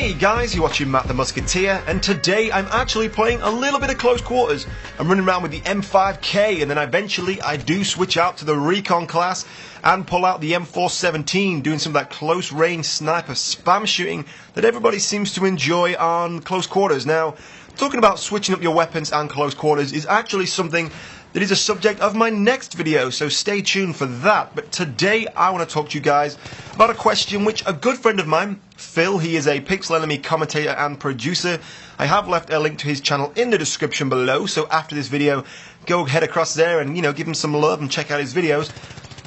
Hey guys, you're watching Matt the Musketeer, and today I'm actually playing a little bit of close quarters. I'm running around with the M5K, and then eventually I do switch out to the Recon class and pull out the M417, doing some of that close range sniper spam shooting that everybody seems to enjoy on close quarters. Now, talking about switching up your weapons and close quarters is actually something that is a subject of my next video, so stay tuned for that. But today I want to talk to you guys about a question which a good friend of mine, Phil, he is a Pixel Enemy commentator and producer. I have left a link to his channel in the description below, so after this video, go head across there and, give him some love and check out his videos.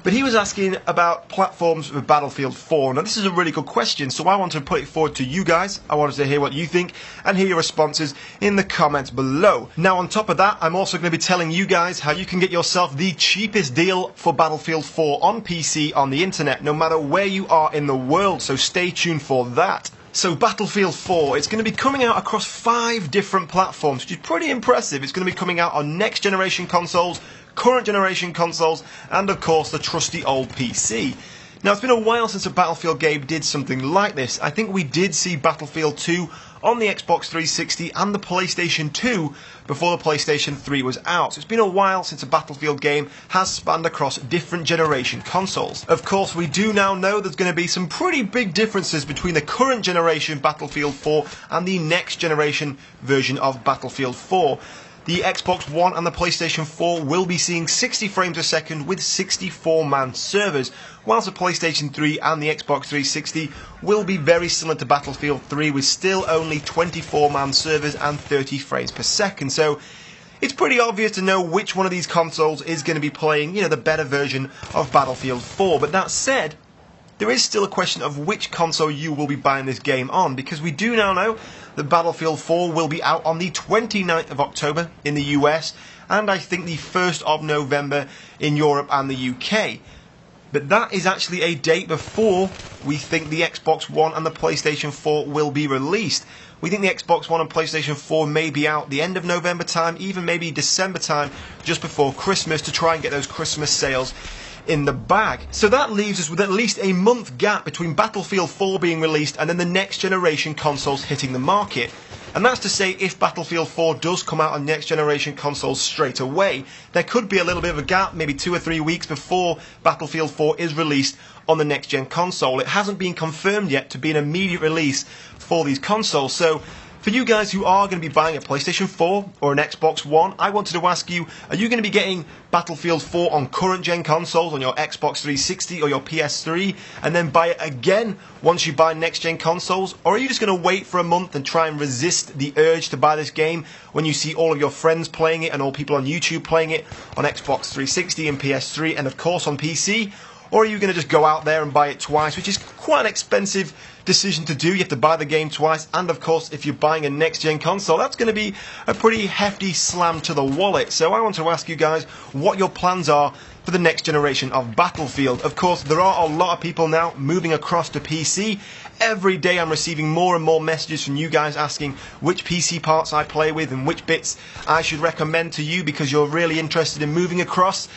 But he was asking about platforms for Battlefield 4. Now this is a really good question, so I want to put it forward to you guys. I wanted to hear what you think and hear your responses in the comments below. Now on top of that, I'm also going to be telling you guys how you can get yourself the cheapest deal for Battlefield 4 on PC on the internet, no matter where you are in the world, so stay tuned for that. So Battlefield 4, it's going to be coming out across 5 different platforms, which is pretty impressive. It's going to be coming out on next generation consoles, current generation consoles, and of course the trusty old PC. Now it's been a while since a Battlefield game did something like this. I think we did see Battlefield 2 on the Xbox 360 and the PlayStation 2 before the PlayStation 3 was out. So it's been a while since a Battlefield game has spanned across different generation consoles. Of course, we do now know there's going to be some pretty big differences between the current generation Battlefield 4 and the next generation version of Battlefield 4. The Xbox One and the PlayStation 4 will be seeing 60 frames a second with 64-man servers, whilst the PlayStation 3 and the Xbox 360 will be very similar to Battlefield 3 with still only 24-man servers and 30 frames per second. So it's pretty obvious to know which one of these consoles is going to be playing, the better version of Battlefield 4. But that said, there is still a question of which console you will be buying this game on, because we do now know that Battlefield 4 will be out on the 29th of October in the US, and I think the 1st of November in Europe and the UK. But that is actually a date before we think the Xbox One and the PlayStation 4 will be released. We think the Xbox One and PlayStation 4 may be out the end of November time, even maybe December time, just before Christmas, to try and get those Christmas sales in the bag. So that leaves us with at least a month gap between Battlefield 4 being released and then the next generation consoles hitting the market. And that's to say, if Battlefield 4 does come out on next generation consoles straight away, there could be a little bit of a gap, maybe 2 or 3 weeks before Battlefield 4 is released on the next gen console. It hasn't been confirmed yet to be an immediate release for these consoles. So for you guys who are going to be buying a PlayStation 4 or an Xbox One, I wanted to ask you, are you going to be getting Battlefield 4 on current gen consoles, on your Xbox 360 or your PS3, and then buy it again once you buy next gen consoles? Or are you just going to wait for a month and try and resist the urge to buy this game when you see all of your friends playing it and all people on YouTube playing it on Xbox 360 and PS3 and of course on PC? Or are you going to just go out there and buy it twice, which is quite an expensive decision to do. You have to buy the game twice, and of course if you're buying a next gen console, that's going to be a pretty hefty slam to the wallet. So I want to ask you guys what your plans are for the next generation of Battlefield. Of course, there are a lot of people now moving across to PC. Every day I'm receiving more and more messages from you guys asking which PC parts I play with and which bits I should recommend to you because you're really interested in moving across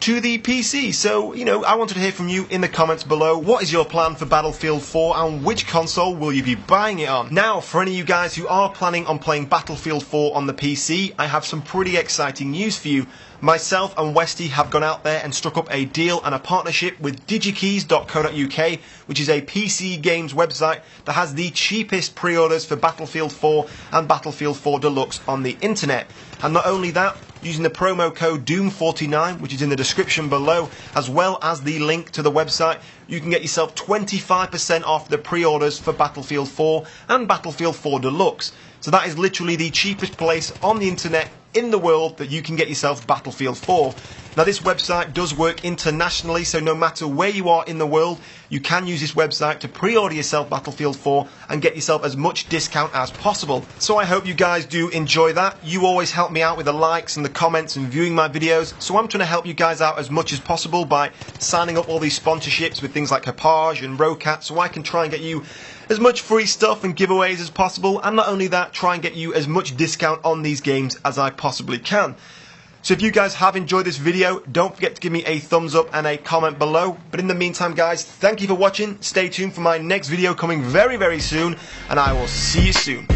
to the PC. So, I wanted to hear from you in the comments below. What is your plan for Battlefield 4 and which console will you be buying it on? Now, for any of you guys who are planning on playing Battlefield 4 on the PC, I have some pretty exciting news for you. Myself and Westy have gone out there and struck up a deal and a partnership with digikeys.co.uk, which is a PC games website that has the cheapest pre-orders for Battlefield 4 and Battlefield 4 Deluxe on the internet. And not only that, using the promo code DOOM49, which is in the description below, as well as the link to the website, you can get yourself 25% off the pre-orders for Battlefield 4 and Battlefield 4 Deluxe. So that is literally the cheapest place on the internet in the world that you can get yourself Battlefield 4. Now this website does work internationally, so no matter where you are in the world, you can use this website to pre-order yourself Battlefield 4 and get yourself as much discount as possible. So I hope you guys do enjoy that. You always help me out with the likes and the comments and viewing my videos, so I'm trying to help you guys out as much as possible by signing up all these sponsorships with things like Hapage and Rocat, so I can try and get you as much free stuff and giveaways as possible, and not only that, try and get you as much discount on these games as I possibly can. So if you guys have enjoyed this video, don't forget to give me a thumbs up and a comment below. But in the meantime, guys, thank you for watching. Stay tuned for my next video coming very, very soon, and I will see you soon.